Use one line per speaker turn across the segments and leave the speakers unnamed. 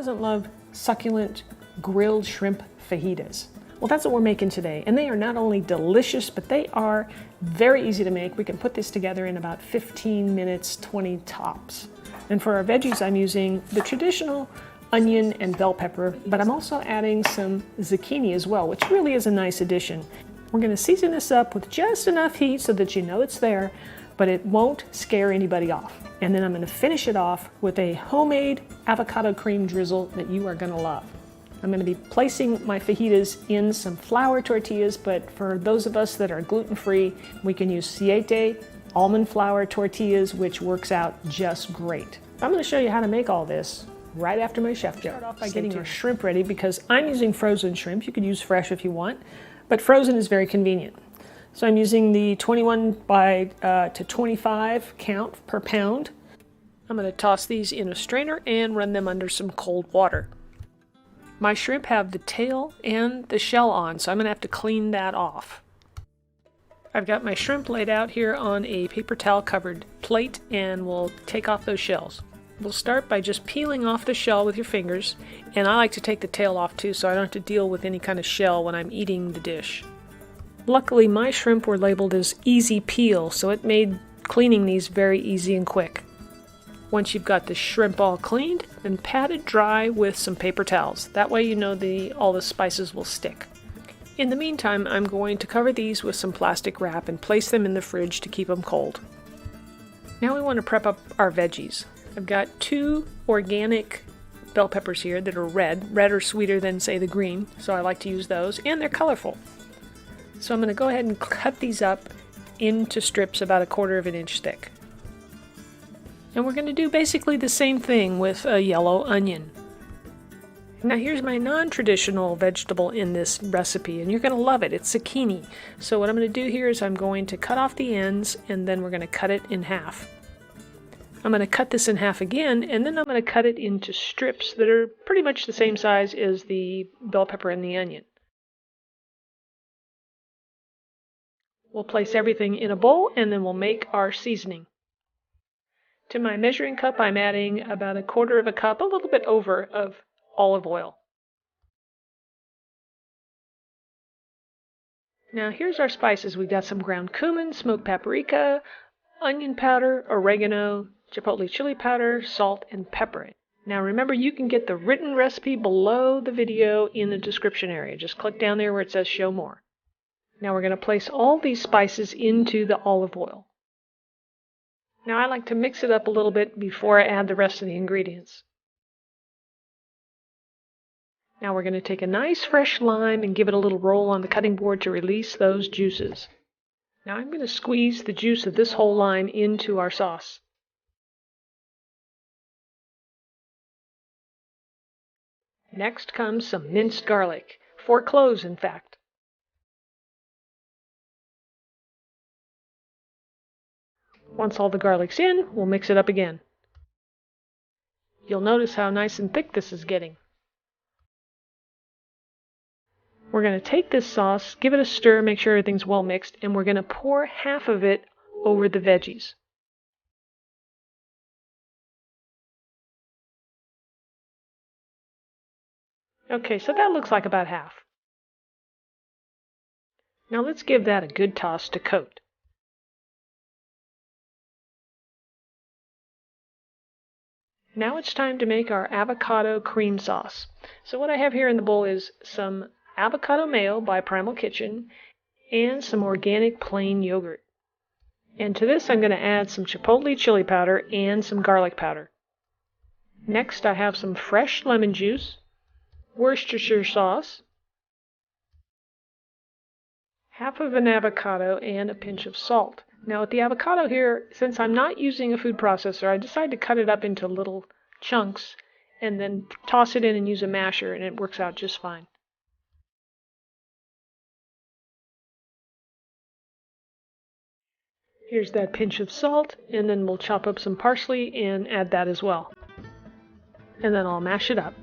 doesn't love succulent grilled shrimp fajitas? Well, that's what we're making today. And they are not only delicious, but they are very easy to make. We can put this together in about 15 minutes, 20 tops. And for our veggies, I'm using the traditional onion and bell pepper, but I'm also adding some zucchini as well, which really is a nice addition. We're going to season this up with just enough heat so that you know it's there, but it won't scare anybody off. And then I'm going to finish it off with a homemade avocado cream drizzle that you are going to love. I'm going to be placing my fajitas in some flour tortillas, but for those of us that are gluten-free, we can use Siete almond flour tortillas, which works out just great. I'm going to show you how to make all this right after my chef joke. Start off by getting our shrimp ready because I'm using frozen shrimp. You could use fresh if you want, but frozen is very convenient. So I'm using the 21 to 25 count per pound. I'm going to toss these in a strainer and run them under some cold water. My shrimp have the tail and the shell on, so I'm going to have to clean that off. I've got my shrimp laid out here on a paper towel covered plate, and we'll take off those shells. We'll start by just peeling off the shell with your fingers, and I like to take the tail off too so I don't have to deal with any kind of shell when I'm eating the dish. Luckily, my shrimp were labeled as easy peel, so it made cleaning these very easy and quick. Once you've got the shrimp all cleaned, then pat it dry with some paper towels. That way you know all the spices will stick. In the meantime, I'm going to cover these with some plastic wrap and place them in the fridge to keep them cold. Now we want to prep up our veggies. I've got 2 organic bell peppers here that are red. Red are sweeter than, say, the green, so I like to use those, and they're colorful. So I'm going to go ahead and cut these up into strips about 1/4 inch thick. And we're going to do basically the same thing with a yellow onion. Now here's my non-traditional vegetable in this recipe, and you're going to love it. It's zucchini. So what I'm going to do here is I'm going to cut off the ends, and then we're going to cut it in half. I'm going to cut this in half again, and then I'm going to cut it into strips that are pretty much the same size as the bell pepper and the onion. We'll place everything in a bowl, and then we'll make our seasoning. To my measuring cup, I'm adding about 1/4 cup, a little bit over, of olive oil. Now here's our spices. We've got some ground cumin, smoked paprika, onion powder, oregano, chipotle chili powder, salt, and pepper. Now remember, you can get the written recipe below the video in the description area. Just click down there where it says show more. Now we're going to place all these spices into the olive oil. Now I like to mix it up a little bit before I add the rest of the ingredients. Now we're going to take a nice fresh lime and give it a little roll on the cutting board to release those juices. Now I'm going to squeeze the juice of this whole lime into our sauce. Next comes some minced garlic, 4 cloves in fact. Once all the garlic's in, we'll mix it up again. You'll notice how nice and thick this is getting. We're going to take this sauce, give it a stir, make sure everything's well mixed, and we're going to pour half of it over the veggies. Okay, so that looks like about half. Now let's give that a good toss to coat. Now it's time to make our avocado cream sauce. So what I have here in the bowl is some avocado mayo by Primal Kitchen and some organic plain yogurt. And to this I'm going to add some chipotle chili powder and some garlic powder. Next I have some fresh lemon juice, Worcestershire sauce, half of an avocado, and a pinch of salt. Now with the avocado here, since I'm not using a food processor, I decided to cut it up into little chunks and then toss it in and use a masher, and it works out just fine. Here's that pinch of salt, and then we'll chop up some parsley and add that as well. And then I'll mash it up.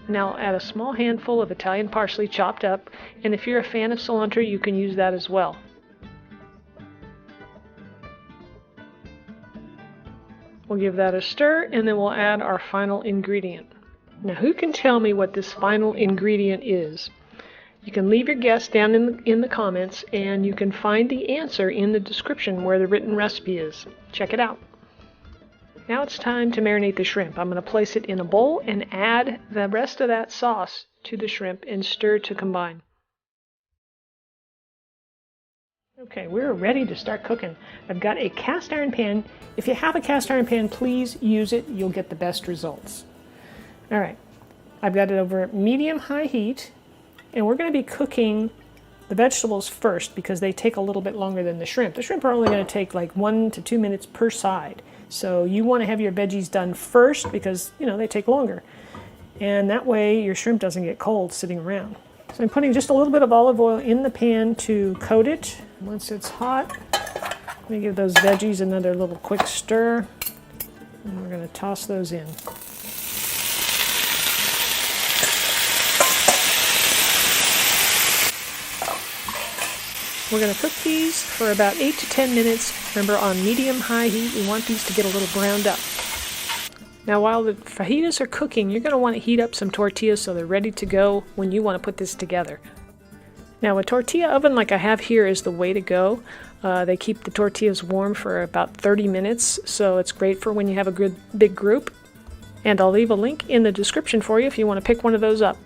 Now I'll add a small handful of Italian parsley chopped up, and if you're a fan of cilantro, you can use that as well. We'll give that a stir, and then we'll add our final ingredient. Now, who can tell me what this final ingredient is? You can leave your guess down in the comments, and you can find the answer in the description where the written recipe is. Check it out. Now it's time to marinate the shrimp. I'm going to place it in a bowl and add the rest of that sauce to the shrimp and stir to combine. Okay, we're ready to start cooking. I've got a cast iron pan. If you have a cast iron pan, please use it. You'll get the best results. All right, I've got it over medium-high heat, and we're going to be cooking the vegetables first because they take a little bit longer than the shrimp. The shrimp are only going to take like 1 to 2 minutes per side. So you want to have your veggies done first because, you know, they take longer. And that way your shrimp doesn't get cold sitting around. So I'm putting just a little bit of olive oil in the pan to coat it. Once it's hot, let me give those veggies another little quick stir. And we're going to toss those in. We're going to cook these for about 8 to 10 minutes. Remember, on medium-high heat, we want these to get a little browned up. Now, while the fajitas are cooking, you're going to want to heat up some tortillas so they're ready to go when you want to put this together. Now, a tortilla oven like I have here is the way to go. They keep the tortillas warm for about 30 minutes, so it's great for when you have a good big group. And I'll leave a link in the description for you if you want to pick one of those up.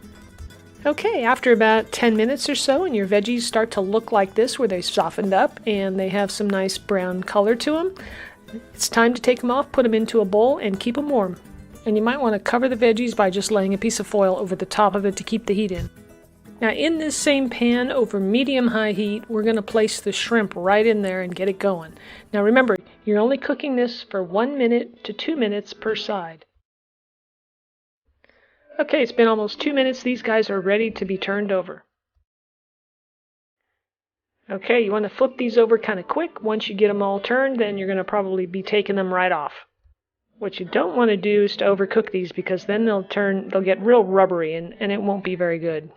Okay, after about 10 minutes or so, and your veggies start to look like this, where they softened up and they have some nice brown color to them, it's time to take them off, put them into a bowl, and keep them warm. And you might want to cover the veggies by just laying a piece of foil over the top of it to keep the heat in. Now, in this same pan over medium-high heat, we're going to place the shrimp right in there and get it going. Now remember, you're only cooking this for 1 minute to 2 minutes per side. Okay, it's been almost 2 minutes. These guys are ready to be turned over. Okay, you want to flip these over kind of quick. Once you get them all turned, then you're going to probably be taking them right off. What you don't want to do is to overcook these because then they'll get real rubbery and it won't be very good.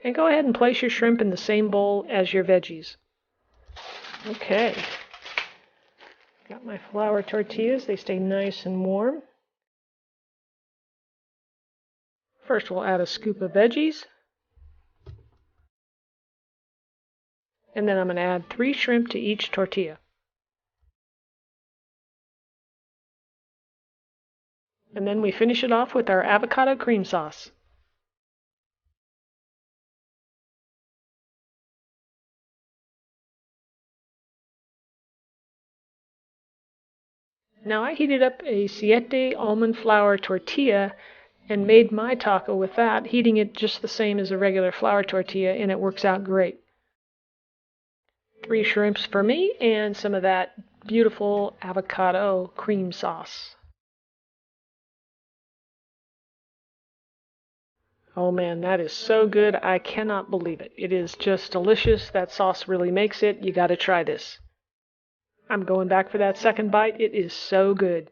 And go ahead and place your shrimp in the same bowl as your veggies. Okay. Got my flour tortillas. They stay nice and warm. First, we'll add a scoop of veggies. And then I'm going to add 3 shrimp to each tortilla. And then we finish it off with our avocado cream sauce. Now I heated up a Siete almond flour tortilla and made my taco with that, heating it just the same as a regular flour tortilla, and it works out great. 3 shrimps for me and some of that beautiful avocado cream sauce. Oh man, that is so good. I cannot believe it. It is just delicious. That sauce really makes it. You got to try this. I'm going back for that second bite. It is so good.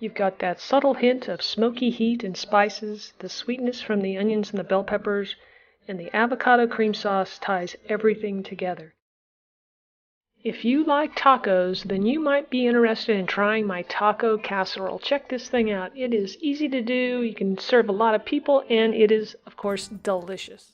You've got that subtle hint of smoky heat and spices, the sweetness from the onions and the bell peppers, and the avocado cream sauce ties everything together. If you like tacos, then you might be interested in trying my taco casserole. Check this thing out. It is easy to do. You can serve a lot of people, and it is, of course, delicious.